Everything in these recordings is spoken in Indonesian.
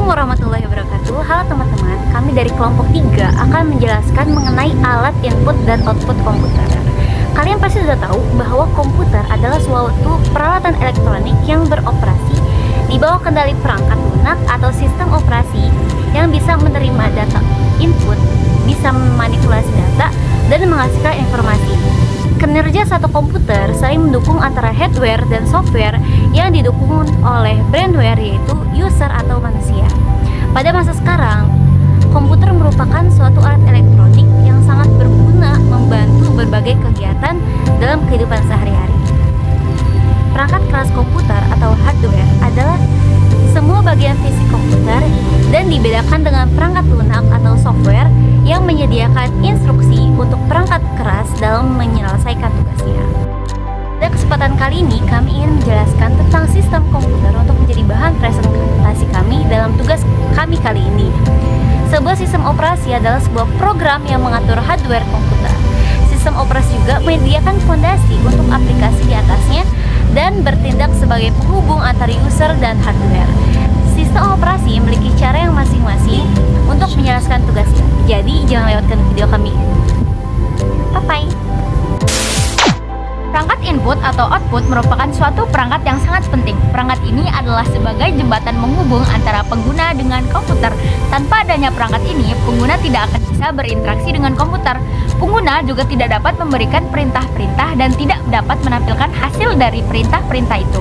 Warahmatullahi wabarakatuh. Halo teman-teman, kami dari kelompok 3 akan menjelaskan mengenai alat input dan output komputer. Kalian pasti sudah tahu bahwa komputer adalah suatu peralatan elektronik yang beroperasi di bawah kendali perangkat lunak atau sistem operasi yang bisa menerima data input, bisa memanipulasi data, dan menghasilkan informasi. Kinerja satu komputer saling mendukung antara hardware dan software yang didukung oleh brainware, yaitu user atau manusia. Pada masa sekarang, komputer merupakan suatu alat elektronik yang sangat berguna membantu berbagai kegiatan dalam kehidupan sehari-hari. Perangkat keras komputer atau hardware adalah semua bagian fisik komputer dan dibedakan dengan perangkat lunak atau software yang menyediakan instruksi untuk perangkat keras dalam menyelesaikan tugasnya. Pada kesempatan kali ini, kami ingin menjelaskan tentang sistem komputer untuk menjadi bahan presentasi kami dalam tugas kami kali ini. Sebuah sistem operasi adalah sebuah program yang mengatur hardware komputer. Sistem operasi juga menyediakan fondasi untuk aplikasi di atasnya dan bertindak sebagai penghubung antara user dan hardware. Sistem operasi memiliki cara yang masing-masing untuk menyelesaikan tugasnya. Jadi, jangan lewatkan video kami. Bye-bye. Perangkat input atau output merupakan suatu perangkat yang sangat penting. Perangkat ini adalah sebagai jembatan menghubung antara pengguna dengan komputer. Tanpa adanya perangkat ini, pengguna tidak akan bisa berinteraksi dengan komputer. Pengguna juga tidak dapat memberikan perintah-perintah dan tidak dapat menampilkan hasil dari perintah-perintah itu.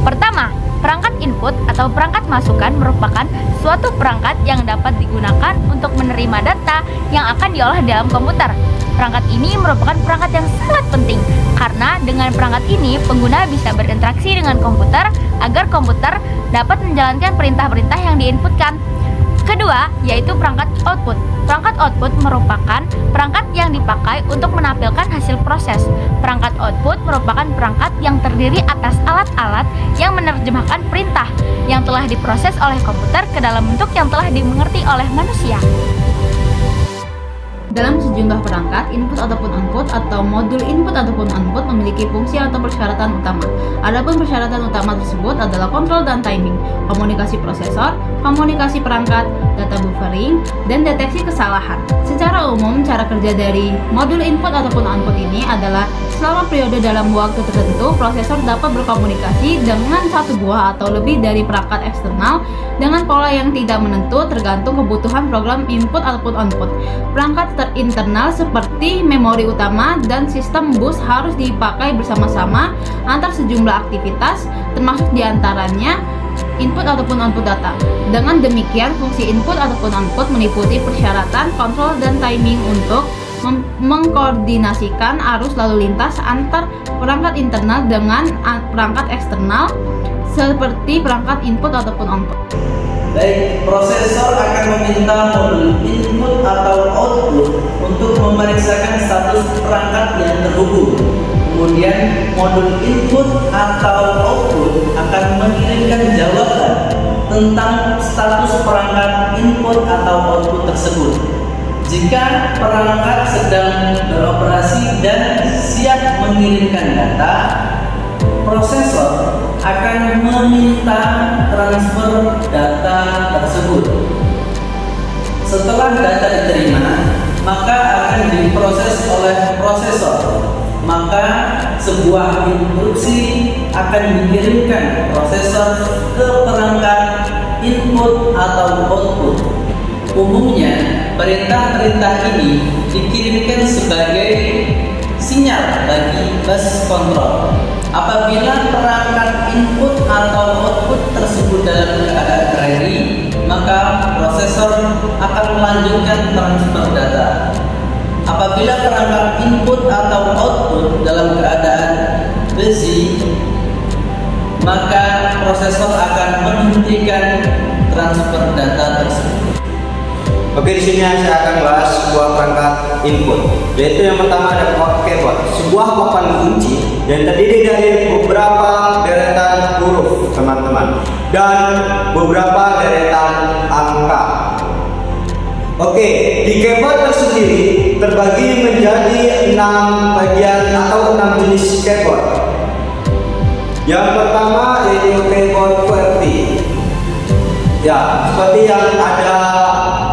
Pertama, perangkat input atau perangkat masukan merupakan suatu perangkat yang dapat digunakan untuk menerima data yang akan diolah dalam komputer. Perangkat ini merupakan perangkat yang sangat penting karena dengan perangkat ini pengguna bisa berinteraksi dengan komputer agar komputer dapat menjalankan perintah-perintah yang diinputkan. Kedua, yaitu perangkat output. Perangkat output merupakan perangkat yang dipakai untuk menampilkan hasil proses. Perangkat output merupakan perangkat yang terdiri atas alat-alat yang menerjemahkan perintah yang telah diproses oleh komputer ke dalam bentuk yang telah dimengerti oleh manusia. Dalam sejumlah perangkat, input ataupun output atau modul input ataupun output memiliki fungsi atau persyaratan utama. Adapun persyaratan utama tersebut adalah kontrol dan timing, komunikasi prosesor, komunikasi perangkat, data buffering, dan deteksi kesalahan. Secara umum, cara kerja dari modul input ataupun output ini adalah selama periode dalam waktu tertentu, prosesor dapat berkomunikasi dengan satu buah atau lebih dari perangkat eksternal dengan pola yang tidak menentu tergantung kebutuhan program input ataupun output. Perangkat internal seperti memori utama dan sistem bus harus dipakai bersama-sama antar sejumlah aktivitas, termasuk diantaranya input ataupun output data. Dengan demikian, fungsi input ataupun output meliputi persyaratan, kontrol, dan timing untuk mengkoordinasikan arus lalu lintas antar perangkat internal dengan perangkat eksternal seperti perangkat input ataupun output. Baik, prosesor akan meminta modul input atau output untuk memeriksakan status perangkat yang terhubung. Kemudian modul input atau output akan mengirimkan jawaban tentang status perangkat input atau output tersebut. Jika perangkat sedang beroperasi dan siap mengirimkan data, prosesor akan meminta transfer data tersebut. Setelah data diterima, maka akan diproses oleh prosesor. Maka sebuah instruksi akan dikirimkan prosesor ke perangkat input atau output. Umumnya, perintah-perintah ini dikirimkan sebagai sinyal bagi bus kontrol. Apabila perangkat input atau output tersebut dalam keadaan ready, maka prosesor akan melanjutkan transfer data. Apabila perangkat input atau output dalam keadaan busy, maka prosesor akan menghentikan transfer data tersebut. Oke, di sini saya akan bahas sebuah perangkat input, yaitu yang pertama ada keyboard, sebuah papan kunci yang terdiri dari beberapa deretan huruf, teman-teman, dan beberapa deretan angka. Oke, di keyboard tersendiri terbagi menjadi 6 bagian atau 6 jenis keyboard. Yang pertama yaitu keyboard QWERTY. Ya, seperti yang ada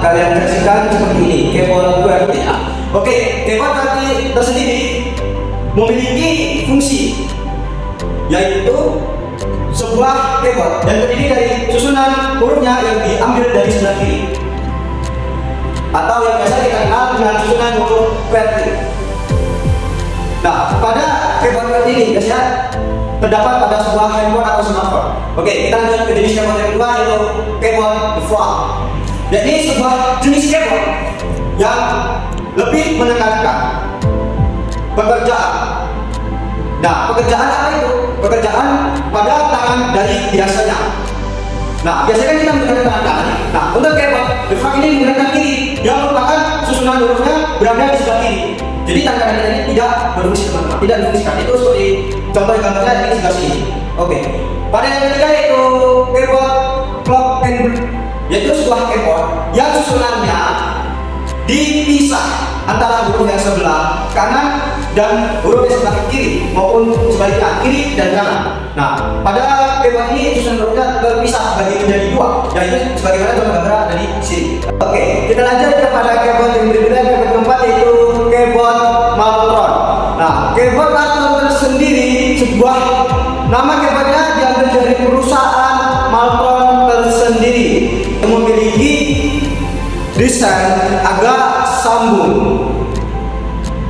kalian saksikan seperti ini, keyboard QWERTY. Oke, keyboard QWERTY tersendiri memiliki fungsi, yaitu sebuah keyboard yang terdiri dari susunan hurufnya yang diambil dari sebelah kiri, atau yang biasa kita kenal dengan susunan huruf QWERTY. Nah, pada keyboard QWERTY ini biasanya terdapat pada sebuah handphone atau smartphone. Oke, kita lanjut ke jenis keyboard yang kedua, yaitu keyboard default. Jadi sebuah jenis keyboard yang lebih menekankan pekerjaan. Nah, pekerjaan apa itu? Pekerjaan pada tangan dari biasanya. Nah, biasanya kan kita menggunakan tangan kanan. Nah, untuk keyboard default ini menggunakan kiri, yang merupakan susunan hurufnya berada di sebelah kiri. Jadi tangan kanan ini tidak berfungsi, teman-teman, tidak difungsikan. Itu seperti contoh gambarnya ini sebelah sini. Oke. Pada yang ketiga yaitu keyboard clock and block, yaitu sebuah keyboard yang susunannya dipisah antara huruf yang sebelah kanan dan huruf yang sebelah kiri, maupun sebaliknya kiri dan kanan. Nah, pada keyboard ini susunan hurufnya terpisah bagi menjadi dua, yaitu sebagaimana contoh gambar ada di sini. Oke, kita lanjut kepada keyboard yang berikutnya, keyboard keempat yaitu keyboard Maltron. Nah, keyboard Maltron tersendiri sebuah nama keyboardnya diambil dari perusahaan Maltron tersendiri yang memiliki desain agak sambung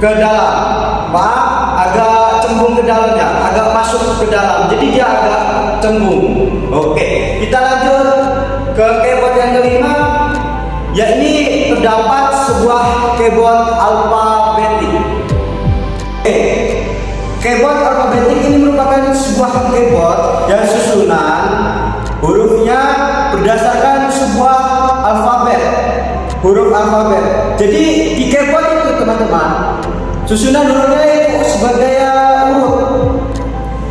ke dalam, agak cembung ke dalamnya, agak masuk ke dalam, jadi dia agak cembung. Oke, kita lanjut ke keyboard yang kelima, yakni terdapat sebuah keyboard alfabetik. Keyboard alfabetik ini merupakan sebuah keyboard yang susunan hurufnya berdasarkan sebuah alfabet, huruf alfabet. Jadi di keyboard itu, teman-teman, susunan hurufnya itu sebagai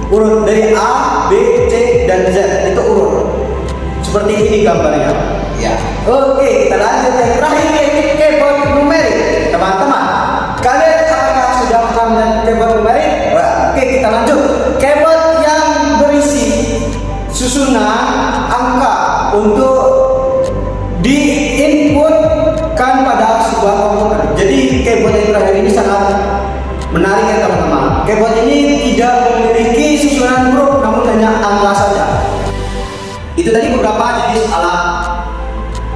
urut dari A, B, C, dan Z, itu urut. Seperti ini gambarnya. Ya. Oke, kita lanjut yang terakhir yaitu keyboard numerik. Teman-teman, kalian apakah sudah paham dengan keyboard numerik? Oke, kita lanjut. Keyboard yang berisi susunan angka untuk diinputkan pada sebuah komputer. Jadi keyboard yang terakhir ini sangat menarik ya, teman-teman. Keyboard ini tidak memiliki susunan huruf, namun hanya angka saja. Itu tadi beberapa jenis alat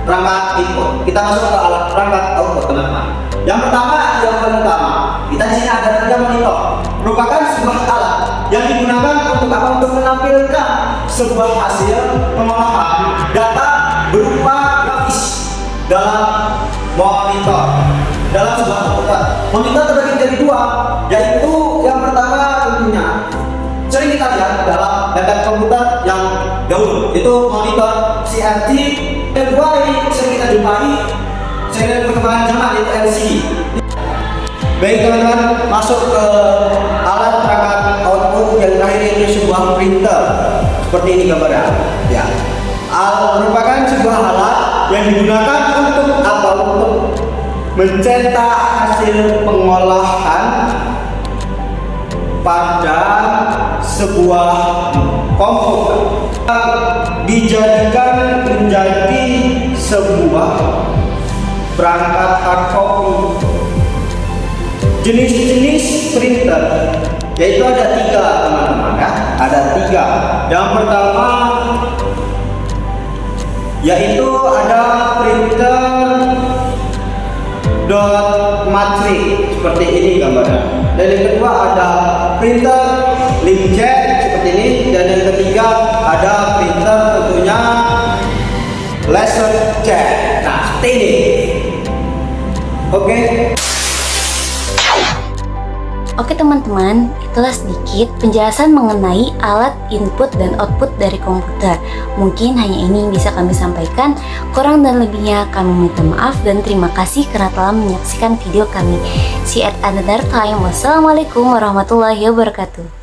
perangkat input. Kita masuk ke alat perangkat output, teman-teman. Yang pertama, yang paling utama, kita di sini ada 3 monitor. Merupakan sebuah alat yang digunakan untuk apa? Untuk menampilkan sebuah hasil pengolahan data berupa grafis dalam monitor, dalam sebuah komputer. Monitor terbagi menjadi 2, yaitu yang pertama tentunya sering kita lihat dalam data komputer yang dahulu, itu monitor CRT. Yang kedua ini sering kita jumpai seiring perkembangan zaman, yaitu LCD. Baik, teman-teman, masuk ke alat perangkat output yang terakhir, yaitu sebuah printer. Seperti ini gambarnya. Ya, merupakan sebuah alat yang digunakan untuk apa? Untuk mencetak hasil pengolahan pada sebuah komputer, dijadikan menjadi sebuah perangkat hardcopy. Jenis-jenis printer yaitu ada 3, teman-teman, ya. Ada 3. Yang pertama yaitu ada printer dot matrix, seperti ini gambarnya. Dan yang kedua ada printer inkjet seperti ini. Dan yang ketiga ada printer tentunya laserjet. Nah, seperti ini. Oke. Oke teman-teman, itulah sedikit penjelasan mengenai alat input dan output dari komputer. Mungkin hanya ini yang bisa kami sampaikan. Kurang dan lebihnya kami minta maaf dan terima kasih karena telah menyaksikan video kami. See you at another time. Wassalamualaikum warahmatullahi wabarakatuh.